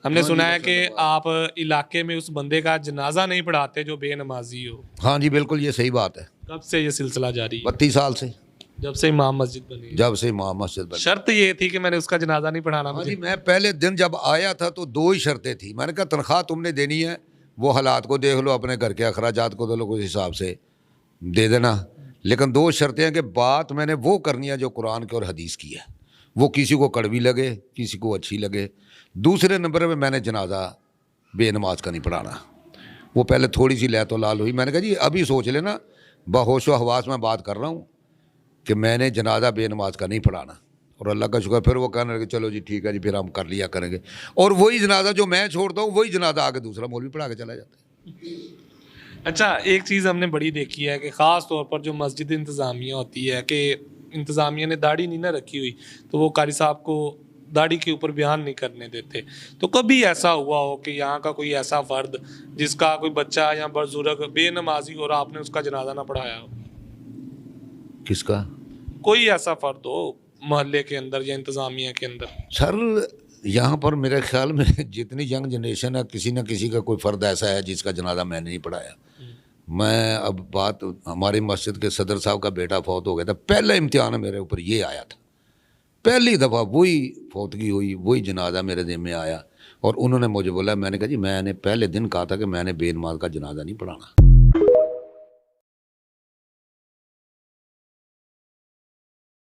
हमने सुना है कि आप इलाके में उस बंदे का जनाजा नहीं पढ़ाते जो बेनमाजी हो। हाँ जी बिल्कुल, ये सही बात है। कब से ये सिलसिला जारी है? 32 साल से, जब से इमाम मस्जिद बनी है। जब से इमाम मस्जिद बनी। शर्त ये थी कि मैंने उसका जनाजा नहीं पढ़ाना। हाँ मुझे जी, मैं पहले दिन जब आया था तो 2 ही शर्तें थी। मैंने कहा तनख्वाह तुमने देनी है, वो हालात को देख लो, अपने घर के अखराजात को दे लो, उस हिसाब से दे देना, लेकिन 2 शर्तें हैं कि बात मैंने वो करनी है जो कुरान के और हदीस की है, वो किसी को कड़वी लगे किसी को अच्छी लगे। दूसरे नंबर पे मैंने जनाजा बेनमाज का नहीं पढ़ाना। वो पहले थोड़ी सी लहतो लाल हुई, मैंने कहा जी अभी सोच लेना, बहोश व हवास में बात कर रहा हूँ कि मैंने जनाजा बेनमाज का नहीं पढ़ाना। और अल्लाह का शुक्र, फिर वो कहने लगे चलो जी ठीक है जी, फिर हम कर लिया करेंगे। और वही जनाजा जो मैं छोड़ता हूँ वही जनाजा आगे दूसरा मौलवी पढ़ा के चला जाता है। अच्छा, एक चीज़ हमने बड़ी देखी है कि ख़ास तौर पर जो मस्जिद इंतज़ामिया होती है कि इंतज़ामिया ने दाढ़ी नहीं ना रखी हुई, तो वो कारी साहब को दाढ़ी के ऊपर बयान नहीं करने देते। तो कभी ऐसा हुआ हो कि यहाँ का कोई ऐसा फ़र्द जिसका कोई बच्चा या बुजुर्ग बेनमाजी हो और आपने उसका जनाजा ना पढ़ाया हो? किसका? कोई ऐसा फ़र्द हो मोहल्ले के अंदर या इंतज़ामिया के अंदर? सर यहाँ पर मेरे ख्याल में जितनी यंग जनरेशन है, किसी न किसी का कोई फ़र्द ऐसा है जिसका जनाजा मैंने नहीं पढ़ाया। मैं अब बात, हमारी मस्जिद के सदर साहब का बेटा फौत हो गया था, पहला इम्तिहान मेरे ऊपर ये आया था, पहली दफ़ा वही फौतगी हुई, वही जनाजा मेरे ज़िम्मे आया और उन्होंने मुझे बोला, मैंने कहा जी मैंने पहले दिन कहा था कि मैंने बेनमाज का जनाजा नहीं पढ़ाना।